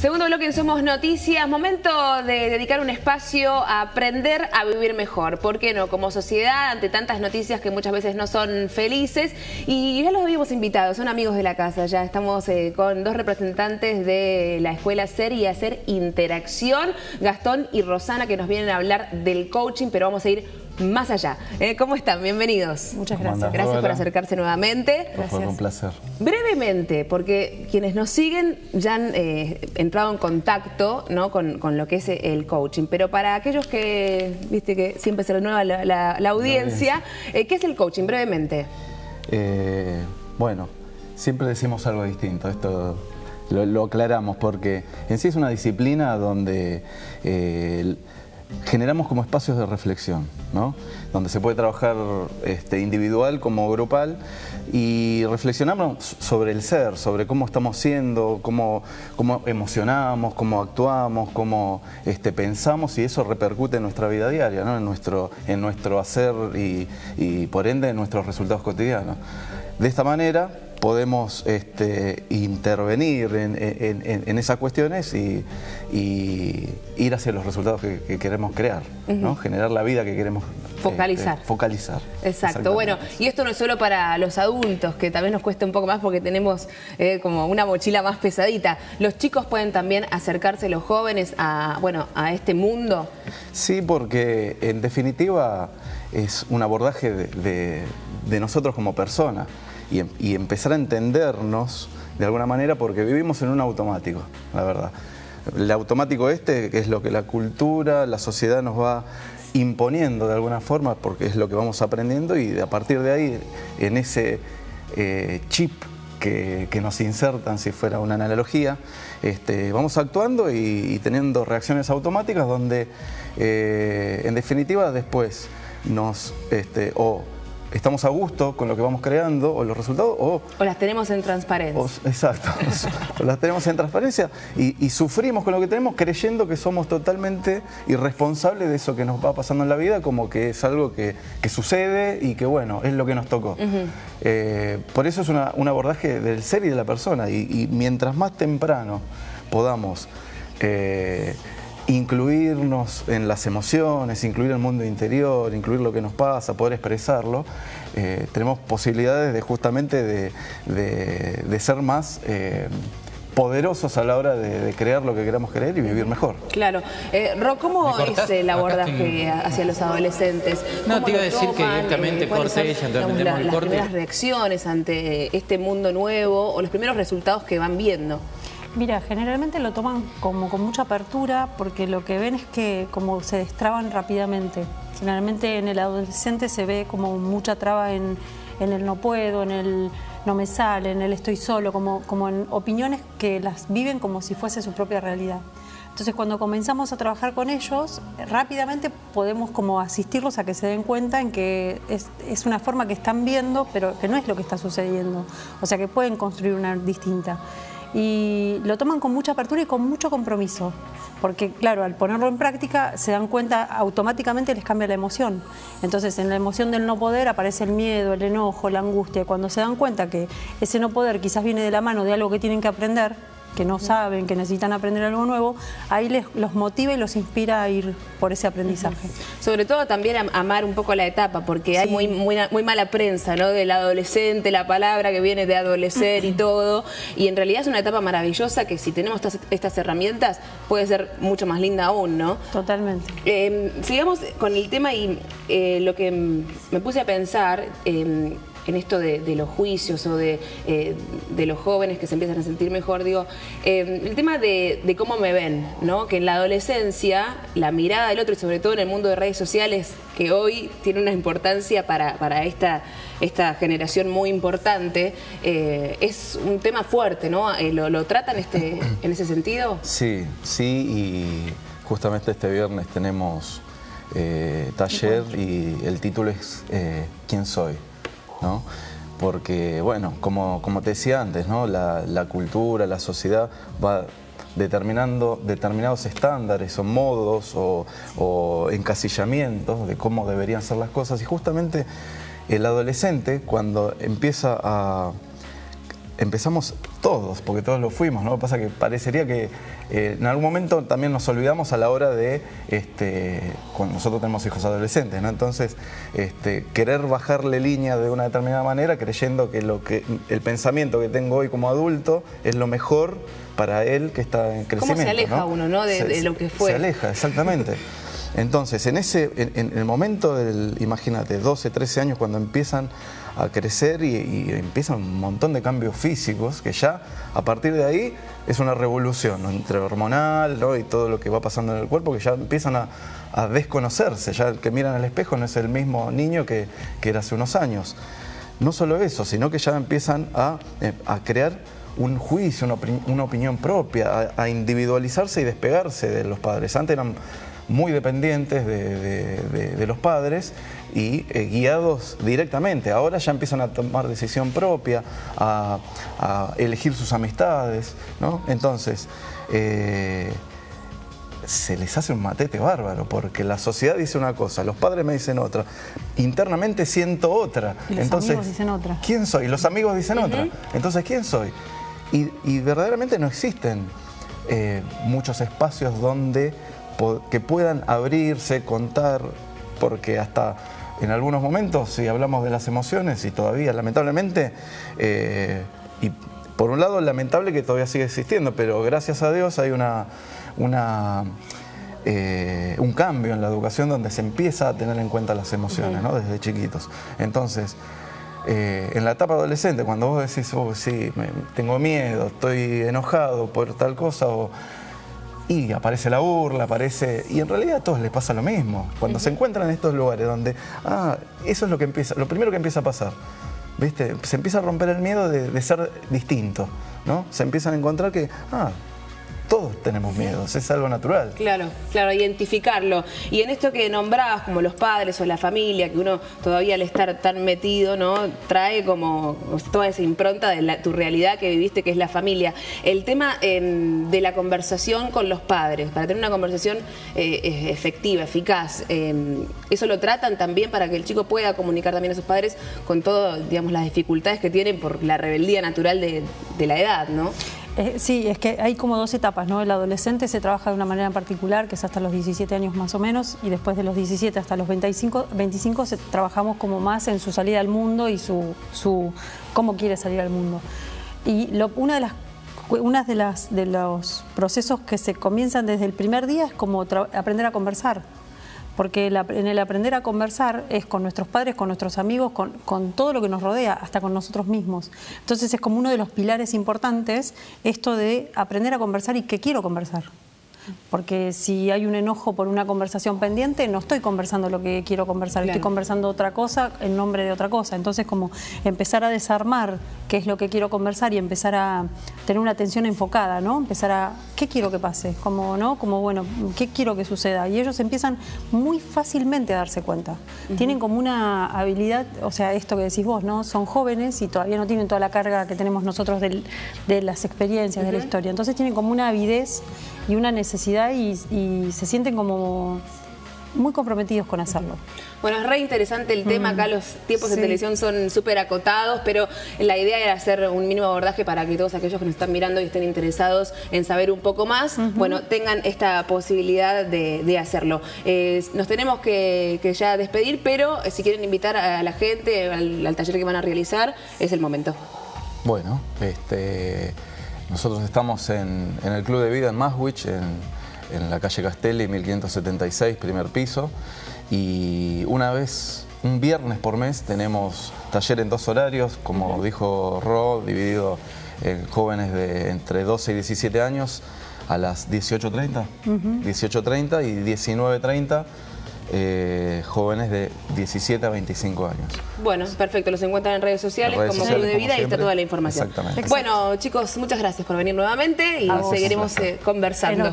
Segundo bloque en Somos Noticias, momento de dedicar un espacio a aprender a vivir mejor. ¿Por qué no? Como sociedad, ante tantas noticias que muchas veces no son felices. Y ya los habíamos invitado, son amigos de la casa. Ya estamos con dos representantes de la escuela Ser y Hacer Interacción, Gastón y Rosana, que nos vienen a hablar del coaching, pero vamos a ir más allá. ¿Cómo están? Bienvenidos. Muchas gracias. Gracias por acercarse nuevamente. Fue un placer. Brevemente, porque quienes nos siguen ya han entrado en contacto, ¿no?, con lo que es el coaching, pero para aquellos que, viste que siempre se renueva la audiencia, ¿qué es el coaching? Brevemente. Bueno, siempre decimos algo distinto, esto lo aclaramos porque en sí es una disciplina donde generamos como espacios de reflexión, ¿no? Donde se puede trabajar individual como grupal y reflexionamos sobre el ser, sobre cómo estamos siendo, cómo emocionamos, cómo actuamos, cómo pensamos, y eso repercute en nuestra vida diaria, ¿no? en nuestro hacer y por ende en nuestros resultados cotidianos. De esta manera podemos intervenir en esas cuestiones y ir hacia los resultados que queremos crear, ¿no? Generar la vida que queremos focalizar. Focalizar. Exacto. Bueno, y esto no es solo para los adultos, que tal vez nos cueste un poco más porque tenemos como una mochila más pesadita. ¿Los chicos pueden también acercarse, los jóvenes, a este mundo? Sí, porque en definitiva es un abordaje de nosotros como personas. Y empezar a entendernos de alguna manera, porque vivimos en un automático, la verdad. El automático que es lo que la cultura, la sociedad nos va imponiendo de alguna forma, porque es lo que vamos aprendiendo, y a partir de ahí, en ese chip que nos insertan, si fuera una analogía, vamos actuando y teniendo reacciones automáticas donde, en definitiva, después nos... estamos a gusto con lo que vamos creando o los resultados o las tenemos en transparencia. Exacto, o las tenemos en transparencia y sufrimos con lo que tenemos creyendo que somos totalmente irresponsables de eso que nos va pasando en la vida, como que es algo que sucede y que bueno, es lo que nos tocó. Por eso es un abordaje del ser y de la persona, y mientras más temprano podamos incluirnos en las emociones, incluir el mundo interior, incluir lo que nos pasa, poder expresarlo, tenemos posibilidades de justamente de ser más poderosos a la hora de crear lo que queramos creer y vivir mejor. Claro. Ro, ¿cómo es el abordaje hacia los adolescentes? No, te iba a decir que directamente corte ella, entonces metemos el corte. Las primeras reacciones ante este mundo nuevo o los primeros resultados que van viendo. Mira, generalmente lo toman como con mucha apertura porque lo que ven es que como se destraban rápidamente. Generalmente en el adolescente se ve como mucha traba en el no puedo, en el no me sale, en el estoy solo, como en opiniones que las viven como si fuese su propia realidad. Entonces cuando comenzamos a trabajar con ellos, rápidamente podemos como asistirlos a que se den cuenta en que es una forma que están viendo, pero que no es lo que está sucediendo. O sea que pueden construir una distinta. Y lo toman con mucha apertura y con mucho compromiso, porque claro, al ponerlo en práctica se dan cuenta, automáticamente les cambia la emoción. Entonces en la emoción del no poder aparece el miedo, el enojo, la angustia, y cuando se dan cuenta que ese no poder quizás viene de la mano de algo que tienen que aprender, que no saben, que necesitan aprender algo nuevo, ahí los motiva y los inspira a ir por ese aprendizaje. Sobre todo también a amar un poco la etapa, porque hay muy mala prensa, ¿no?, del adolescente, la palabra que viene de adolecer y todo, y en realidad es una etapa maravillosa que si tenemos estas herramientas puede ser mucho más linda aún, ¿no? Totalmente. Sigamos con el tema y lo que me puse a pensar en esto de los juicios o de los jóvenes que se empiezan a sentir mejor, digo, el tema de cómo me ven, ¿no? Que en la adolescencia la mirada del otro, y sobre todo en el mundo de redes sociales, que hoy tiene una importancia para esta generación muy importante, es un tema fuerte, ¿no? ¿Lo tratan en ese sentido? Sí, y justamente este viernes tenemos taller y el título es ¿Quién soy?, ¿no? Porque, bueno, como te decía antes, ¿no?, la cultura, la sociedad va determinando determinados estándares o modos o encasillamientos de cómo deberían ser las cosas, y justamente el adolescente, cuando empieza empezamos todos, porque todos lo fuimos, ¿no? Lo que pasa es que parecería que en algún momento también nos olvidamos a la hora de, cuando nosotros tenemos hijos adolescentes, ¿no? Entonces, querer bajarle línea de una determinada manera, creyendo que el pensamiento que tengo hoy como adulto es lo mejor para él que está en crecimiento. ¿Cómo se aleja, ¿no? uno, ¿no? de lo que fue. Se aleja, exactamente. Entonces, en el momento del, imagínate, 12, 13 años, cuando empiezan a crecer y empiezan un montón de cambios físicos, que ya a partir de ahí es una revolución, ¿no? Entre hormonal, ¿no? Y todo lo que va pasando en el cuerpo, que ya empiezan a desconocerse. Ya el que mira en el espejo no es el mismo niño que era hace unos años. No solo eso, sino que ya empiezan a crear un juicio, una opinión propia, a individualizarse y despegarse de los padres. Antes eran muy dependientes de los padres y guiados directamente. Ahora ya empiezan a tomar decisión propia, a elegir sus amistades, ¿no? Entonces, se les hace un matete bárbaro, porque la sociedad dice una cosa, los padres me dicen otra, internamente siento otra. Y los amigos dicen otra. ¿Quién soy? Los amigos dicen otra. Entonces, ¿quién soy? Y verdaderamente no existen muchos espacios donde que puedan abrirse, contar, porque hasta en algunos momentos, si hablamos de las emociones, y todavía lamentablemente, y por un lado lamentable que todavía sigue existiendo, pero gracias a Dios hay un cambio en la educación donde se empieza a tener en cuenta las emociones, ¿no? Desde chiquitos. Entonces, en la etapa adolescente, cuando vos decís, oh, sí, tengo miedo, estoy enojado por tal cosa, y aparece la burla, y en realidad a todos les pasa lo mismo. Cuando se encuentran en estos lugares donde, eso es lo primero que empieza a pasar, ¿viste? Se empieza a romper el miedo de ser distinto, ¿no? Se empiezan a encontrar que, todos tenemos miedos, es algo natural. Claro, claro, identificarlo. Y en esto que nombrabas, como los padres o la familia, que uno todavía al estar tan metido, ¿no? Trae como toda esa impronta de tu realidad que viviste, que es la familia. El tema de la conversación con los padres, para tener una conversación efectiva, eficaz, ¿eso lo tratan también para que el chico pueda comunicar también a sus padres con todas, digamos, las dificultades que tienen por la rebeldía natural de la edad, ¿no? Sí, es que hay como dos etapas, ¿no? El adolescente se trabaja de una manera en particular, que es hasta los 17 años más o menos, y después de los 17 hasta los 25 trabajamos como más en su salida al mundo y su cómo quiere salir al mundo. Y uno de los procesos que se comienzan desde el primer día es como aprender a conversar. Porque en el aprender a conversar es con nuestros padres, con nuestros amigos, con todo lo que nos rodea, hasta con nosotros mismos. Entonces es como uno de los pilares importantes esto de aprender a conversar y que quiero conversar. Porque si hay un enojo por una conversación pendiente, no estoy conversando lo que quiero conversar, claro. Estoy conversando otra cosa en nombre de otra cosa. Entonces, como empezar a desarmar qué es lo que quiero conversar y empezar a tener una atención enfocada, ¿no? Empezar a, ¿qué quiero que pase? Como, ¿no? Como, bueno, ¿qué quiero que suceda? Y ellos empiezan muy fácilmente a darse cuenta. Tienen como una habilidad, o sea, esto que decís vos, ¿no? Son jóvenes y todavía no tienen toda la carga que tenemos nosotros de las experiencias, de la historia. Entonces tienen como una avidez y una necesidad y se sienten como muy comprometidos con hacerlo. Bueno, es re interesante el tema, acá los tiempos de televisión son súper acotados, pero la idea era hacer un mínimo abordaje para que todos aquellos que nos están mirando y estén interesados en saber un poco más, bueno, tengan esta posibilidad de hacerlo. Nos tenemos que ya despedir, pero si quieren invitar a la gente al taller que van a realizar, es el momento. Bueno, nosotros estamos en el Club de Vida en Maswich, en la calle Castelli, 1576, primer piso. Y un viernes por mes, tenemos taller en 2 horarios, como dijo Ro, dividido en jóvenes de entre 12 y 17 años a las 18:30, 18:30 y 19:30. Jóvenes de 17 a 25 años. Bueno, perfecto, los encuentran en redes sociales como Club de Vida y está toda la información. Exactamente. Bueno, chicos, muchas gracias por venir nuevamente y seguiremos conversando.